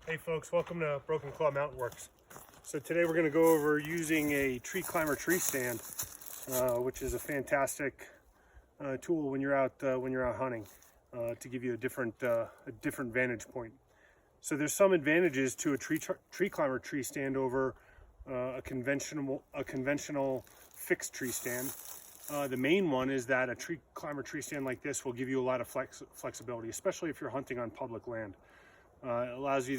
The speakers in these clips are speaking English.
Hey folks, welcome to Broken Claw Mountain Works. So today we're going to go over using a tree climber tree stand, which is a fantastic tool when you're out hunting, to give you a different vantage point. So there's some advantages to a tree climber tree stand over a conventional fixed tree stand. The main one is that a tree climber tree stand like this will give you a lot of flexibility, especially if you're hunting on public land. It allows you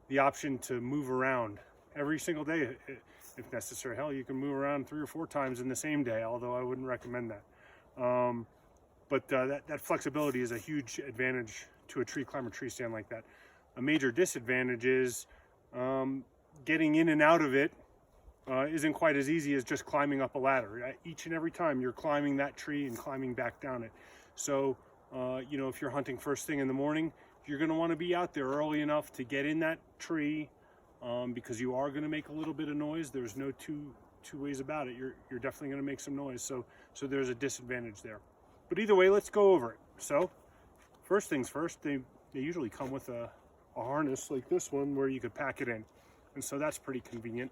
the option to move around every single day if necessary. Hell, you can move around 3 or 4 times in the same day, although I wouldn't recommend that. But that flexibility is a huge advantage to a tree climber tree stand like that. A major disadvantage is getting in and out of it isn't quite as easy as just climbing up a ladder. Each and every time you're climbing that tree and climbing back down it. So, if you're hunting first thing in the morning, you're going to want to be out there early enough to get in that tree, because you are going to make a little bit of noise. There's no two ways about it. You're definitely going to make some noise. So there's a disadvantage there. But either way, let's go over it. So first things first, they usually come with a harness like this one where you could pack it in, and so that's pretty convenient.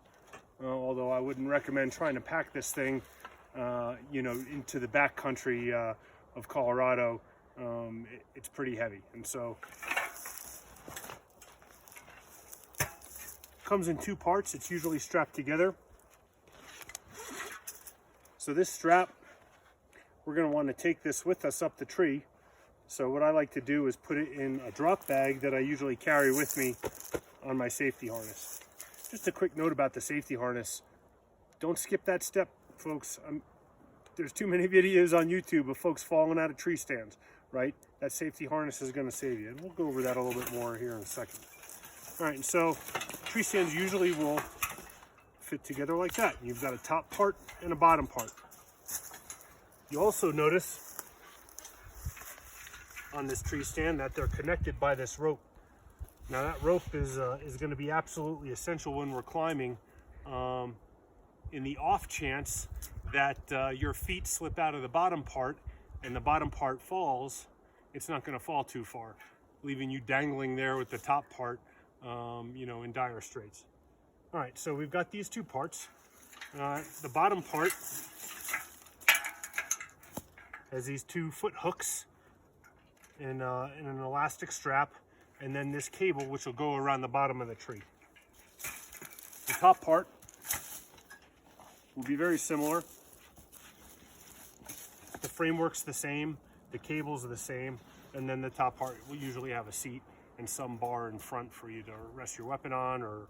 Although I wouldn't recommend trying to pack this thing, into the back country of Colorado. It's pretty heavy, and so it comes in 2 parts. It's usually strapped together. So this strap, we're going to want to take this with us up the tree. So what I like to do is put it in a drop bag that I usually carry with me on my safety harness. Just a quick note about the safety harness: don't skip that step, folks. There's too many videos on YouTube of folks falling out of tree stands. Right? That safety harness is going to save you. And we'll go over that a little bit more here in a second. All right, and so tree stands usually will fit together like that. You've got a top part and a bottom part. You also notice on this tree stand that they're connected by this rope. Now that rope is going to be absolutely essential when we're climbing, in the off chance that your feet slip out of the bottom part and the bottom part falls. It's not going to fall too far, leaving you dangling there with the top part, in dire straits. All right, so we've got these 2 parts. The bottom part has these 2 foot hooks and an elastic strap, and then this cable which will go around the bottom of the tree. The top part will be very similar. The framework's the same, the cables are the same, and then the top part will usually have a seat and some bar in front for you to rest your weapon on, or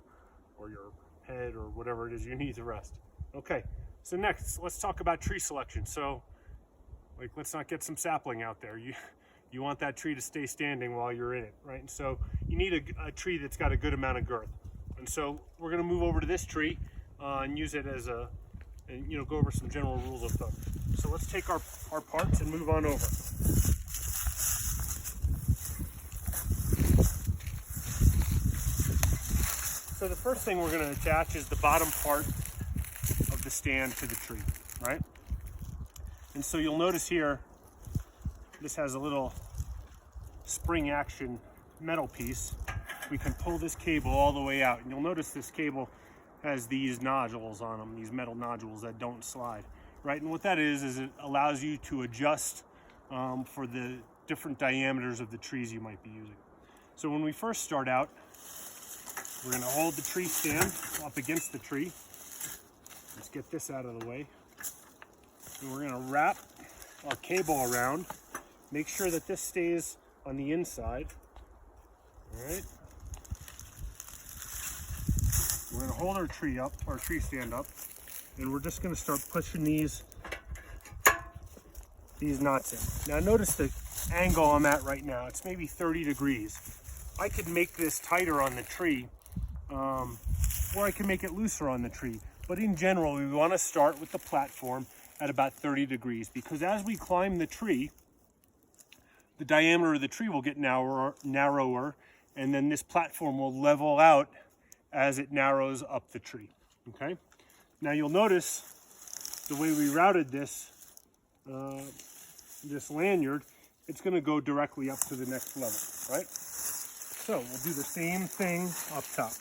your head, or whatever it is you need to rest. Okay, so next, let's talk about tree selection. So, let's not get some sapling out there. You want that tree to stay standing while you're in it, right? And so you need a tree that's got a good amount of girth. And so we're going to move over to this tree and use it as go over some general rules of thumb. So let's take our parts and move on over. So the first thing we're going to attach is the bottom part of the stand to the tree, right? And so you'll notice here, this has a little spring action metal piece. We can pull this cable all the way out, and you'll notice this cable has these nodules on them, these metal nodules that don't slide, right? And what that is it allows you to adjust for the different diameters of the trees you might be using. So when we first start out, we're going to hold the tree stand up against the tree. Let's get this out of the way. And we're going to wrap our cable around. Make sure that this stays on the inside. All right. We're going to hold our tree stand up, and we're just going to start pushing these knots in. Now notice the angle I'm at right now. It's maybe 30 degrees. I could make this tighter on the tree, or I can make it looser on the tree. But in general, we want to start with the platform at about 30 degrees, because as we climb the tree, the diameter of the tree will get narrower, and then this platform will level out as it narrows up the tree. Okay. Now you'll notice the way we routed this lanyard, it's going to go directly up to the next level, right? So we'll do the same thing up top.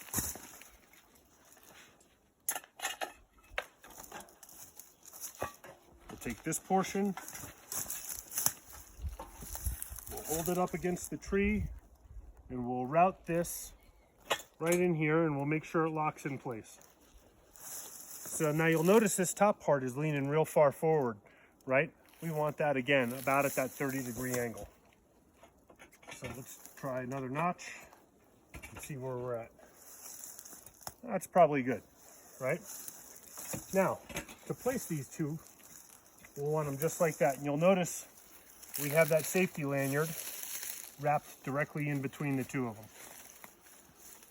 We'll take this portion, we'll hold it up against the tree, and we'll route this right in here, and we'll make sure it locks in place. So now you'll notice this top part is leaning real far forward, right? We want that again, about at that 30-degree angle. So let's try another notch and see where we're at. That's probably good, right? Now, to place these two, we'll want them just like that. And you'll notice we have that safety lanyard wrapped directly in between the two of them.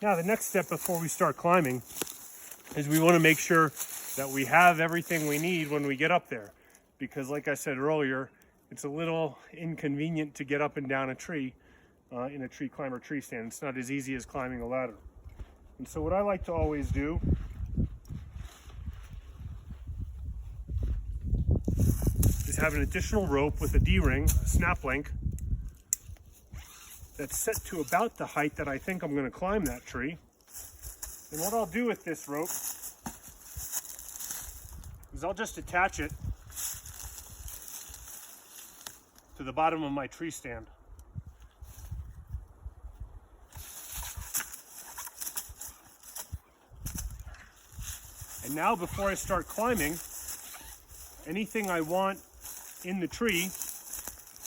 Now, the next step before we start climbing is we want to make sure that we have everything we need when we get up there. Because like I said earlier, it's a little inconvenient to get up and down a tree in a tree climber tree stand. It's not as easy as climbing a ladder. And so what I like to always do is have an additional rope with a D-ring, a snap link, that's set to about the height that I think I'm going to climb that tree. And what I'll do with this rope is I'll just attach it to the bottom of my tree stand. And now before I start climbing, anything I want in the tree,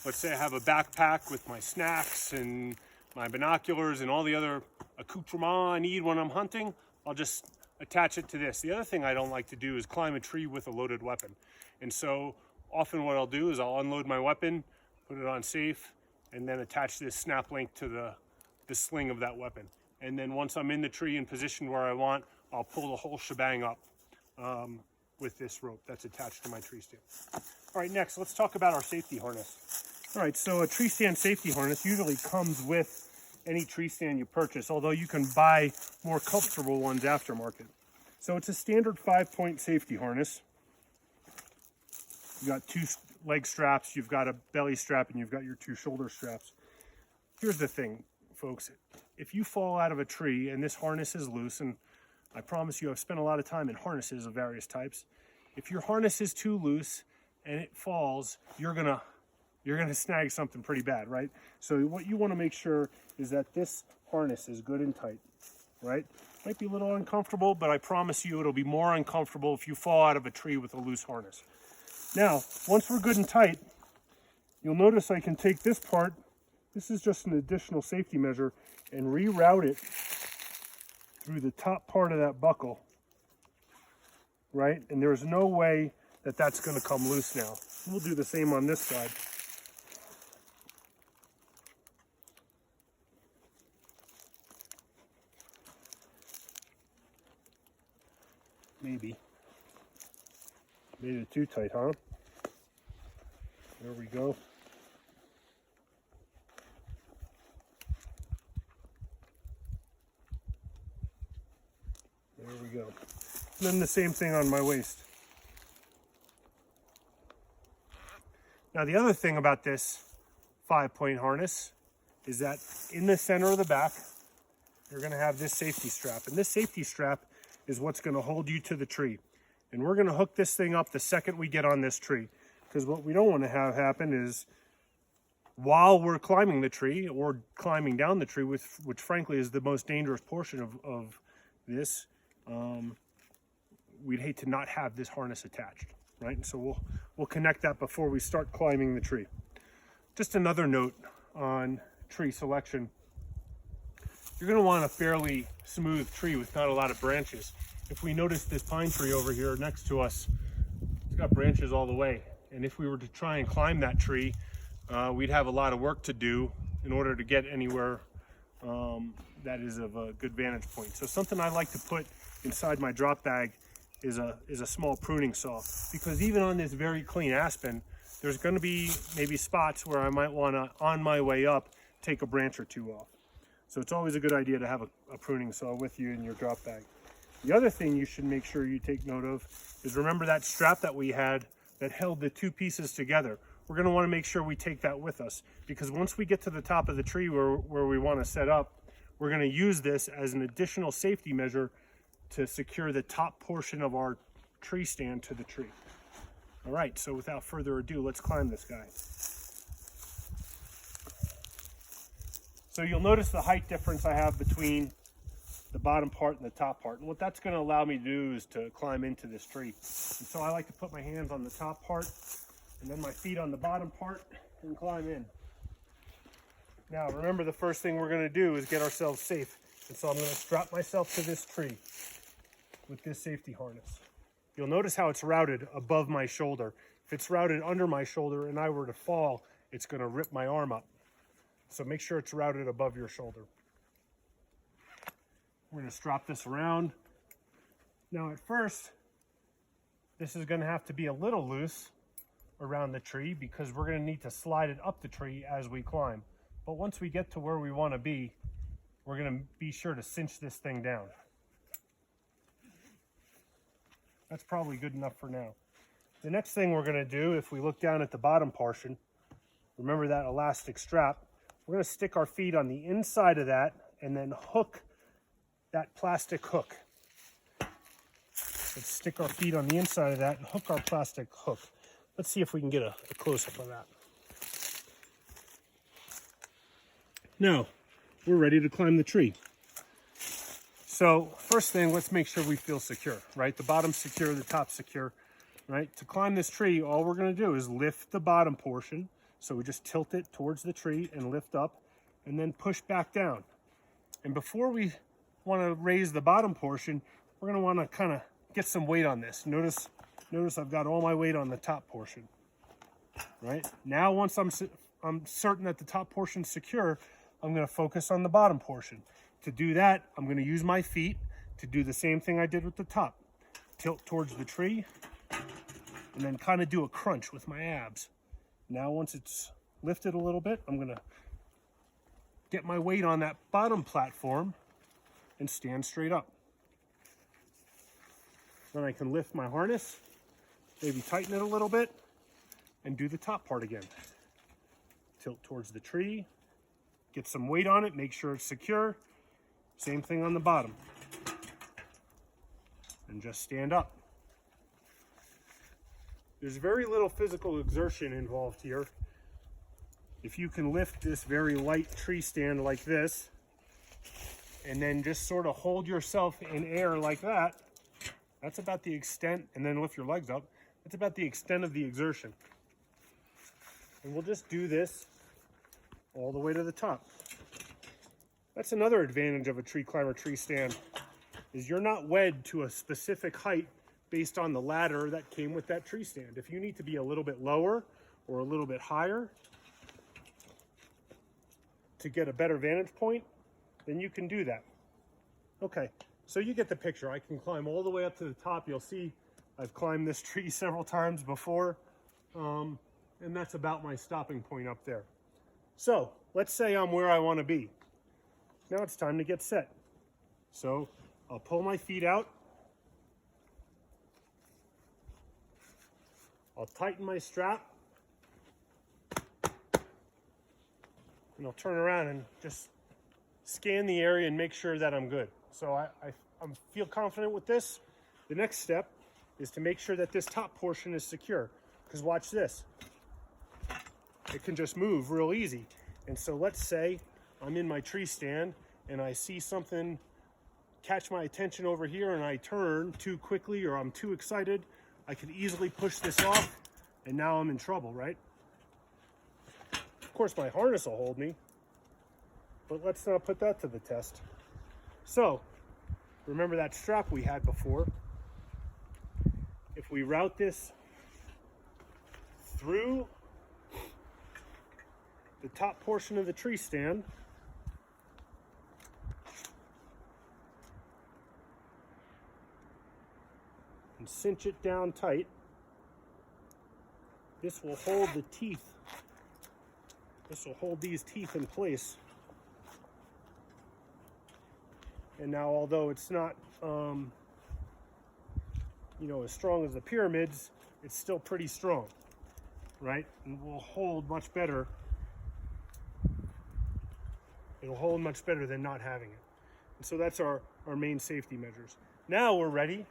let's say I have a backpack with my snacks and my binoculars and all the other accoutrements I need when I'm hunting, I'll just attach it to this. The other thing I don't like to do is climb a tree with a loaded weapon. And so often what I'll do is I'll unload my weapon, put it on safe, and then attach this snap link to the sling of that weapon. And then once I'm in the tree and positioned where I want, I'll pull the whole shebang up with this rope that's attached to my tree stand. All right, next, let's talk about our safety harness. All right, so a tree stand safety harness usually comes with any tree stand you purchase, although you can buy more comfortable ones aftermarket. So it's a standard 5-point safety harness. You've got 2 leg straps, you've got a belly strap, and you've got your 2 shoulder straps. Here's the thing, folks. If you fall out of a tree and this harness is loose, and I promise you I've spent a lot of time in harnesses of various types, if your harness is too loose and it falls, you're gonna snag something pretty bad, right? So what you want to make sure is that this harness is good and tight, right? Might be a little uncomfortable, but I promise you it'll be more uncomfortable if you fall out of a tree with a loose harness. Now, once we're good and tight, you'll notice I can take this part, this is just an additional safety measure, and reroute it through the top part of that buckle, right? And there's no way that that's going to come loose now. We'll do the same on this side. Maybe made it too tight, huh? There we go. There we go. And then the same thing on my waist. Now the other thing about this 5-point harness is that in the center of the back, you're going to have this safety strap. And this safety strap is what's going to hold you to the tree. And we're going to hook this thing up the second we get on this tree. Because what we don't want to have happen is while we're climbing the tree or climbing down the tree, which frankly is the most dangerous portion of this, we'd hate to not have this harness attached, right? And so we'll connect that before we start climbing the tree. Just another note on tree selection. You're going to want a fairly smooth tree with not a lot of branches. If we notice this pine tree over here next to us, it's got branches all the way. And if we were to try and climb that tree, we'd have a lot of work to do in order to get anywhere that is of a good vantage point. So something I like to put inside my drop bag is a small pruning saw, because even on this very clean aspen, there's going to be maybe spots where I might want to, on my way up, take a branch or 2 off. So it's always a good idea to have a pruning saw with you in your drop bag. The other thing you should make sure you take note of is, remember that strap that we had that held the 2 pieces together. We're going to want to make sure we take that with us, because once we get to the top of the tree where we want to set up, we're going to use this as an additional safety measure to secure the top portion of our tree stand to the tree. All right, so without further ado, let's climb this guy. So you'll notice the height difference I have between the bottom part and the top part. And what that's going to allow me to do is to climb into this tree. And so I like to put my hands on the top part and then my feet on the bottom part and climb in. Now remember, the first thing we're going to do is get ourselves safe. And so I'm going to strap myself to this tree with this safety harness. You'll notice how it's routed above my shoulder. If it's routed under my shoulder and I were to fall, it's going to rip my arm up. So make sure it's routed above your shoulder. We're going to strap this around. Now at first, this is going to have to be a little loose around the tree because we're going to need to slide it up the tree as we climb. But once we get to where we want to be, we're going to be sure to cinch this thing down. That's probably good enough for now. The next thing we're going to do, if we look down at the bottom portion, remember that elastic strap, we're going to stick our feet on the inside of that and then hook that plastic hook. Let's stick our feet on the inside of that and hook our plastic hook. Let's see if we can get a close-up of that. Now, we're ready to climb the tree. So, first thing, let's make sure we feel secure, right? The bottom's secure, the top's secure, right? To climb this tree, all we're going to do is lift the bottom portion. So we just tilt it towards the tree and lift up and then push back down. And before we want to raise the bottom portion, we're going to want to kind of get some weight on this. Notice I've got all my weight on the top portion, right? Now, once I'm certain that the top portion's secure, I'm going to focus on the bottom portion. To do that, I'm going to use my feet to do the same thing I did with the top. Tilt towards the tree and then kind of do a crunch with my abs. Now, once it's lifted a little bit, I'm going to get my weight on that bottom platform and stand straight up. Then I can lift my harness, maybe tighten it a little bit, and do the top part again. Tilt towards the tree, get some weight on it, make sure it's secure. Same thing on the bottom. And just stand up. There's very little physical exertion involved here. If you can lift this very light tree stand like this, and then just sort of hold yourself in air like that, that's about the extent, and then lift your legs up, that's about the extent of the exertion. And we'll just do this all the way to the top. That's another advantage of a tree climber tree stand, is you're not wed to a specific height based on the ladder that came with that tree stand. If you need to be a little bit lower or a little bit higher to get a better vantage point, then you can do that. Okay, so you get the picture. I can climb all the way up to the top. You'll see I've climbed this tree several times before, and that's about my stopping point up there. So let's say I'm where I want to be. Now it's time to get set. So I'll pull my feet out. I'll tighten my strap. And I'll turn around and just scan the area and make sure that I'm good. So I feel confident with this. The next step is to make sure that this top portion is secure. Because watch this. It can just move real easy. And so let's say I'm in my tree stand and I see something catch my attention over here and I turn too quickly or I'm too excited. I could easily push this off and now I'm in trouble, right? Of course, my harness will hold me, but let's not put that to the test. So, remember that strap we had before? If we route this through the top portion of the tree stand, and cinch it down tight, this will hold the teeth. This will hold these teeth in place. And now, although it's not, as strong as the pyramids, it's still pretty strong, right? And will hold much better It'll hold much better than not having it. And so that's our main safety measures. Now we're ready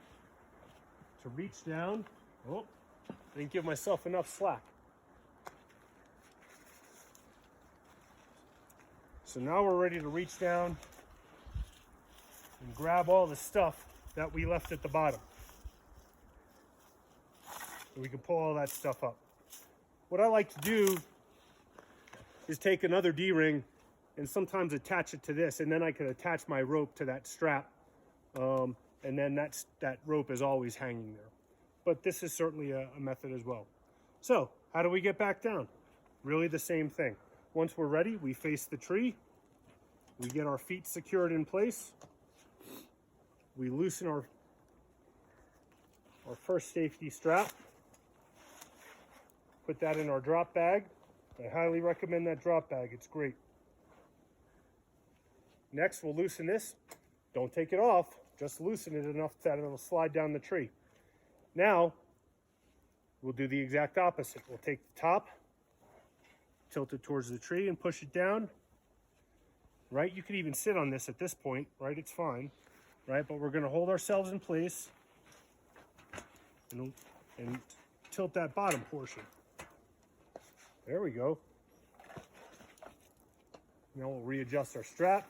to reach down. Oh, I didn't give myself enough slack. So now we're ready to reach down and grab all the stuff that we left at the bottom. And we can pull all that stuff up. What I like to do is take another D-ring and sometimes attach it to this, and then I can attach my rope to that strap, and then that rope is always hanging there. But this is certainly a method as well. So how do we get back down? Really the same thing. Once we're ready, we face the tree, we get our feet secured in place, we loosen our first safety strap, put that in our drop bag. I highly recommend that drop bag, it's great. Next, we'll loosen this. Don't take it off, just loosen it enough that it'll slide down the tree. Now, we'll do the exact opposite. We'll take the top, tilt it towards the tree and push it down, right? You could even sit on this at this point, right? It's fine, right? But we're gonna hold ourselves in place and tilt that bottom portion. There we go. Now we'll readjust our strap.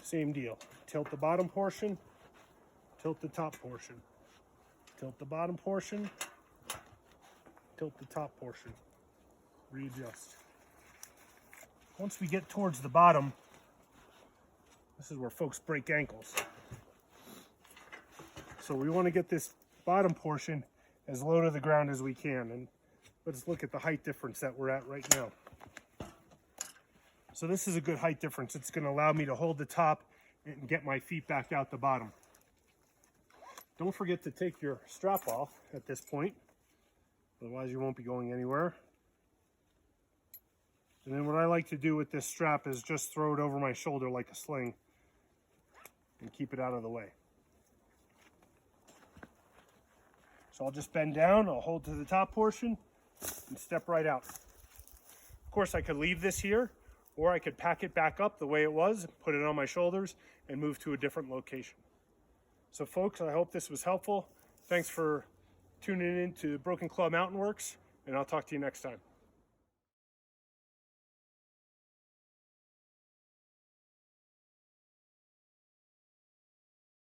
Same deal. Tilt the bottom portion, tilt the top portion. Tilt the bottom portion, tilt the top portion. Readjust. Once we get towards the bottom, this is where folks break ankles. So we want to get this bottom portion as low to the ground as we can. And let's look at the height difference that we're at right now. So this is a good height difference. It's going to allow me to hold the top and get my feet back out the bottom. Don't forget to take your strap off at this point, otherwise you won't be going anywhere. And then what I like to do with this strap is just throw it over my shoulder like a sling and keep it out of the way. So I'll just bend down, I'll hold to the top portion and step right out. Of course, I could leave this here, or I could pack it back up the way it was, put it on my shoulders and move to a different location. So folks, I hope this was helpful. Thanks for tuning in to Broken Claw Mountain Works, and I'll talk to you next time.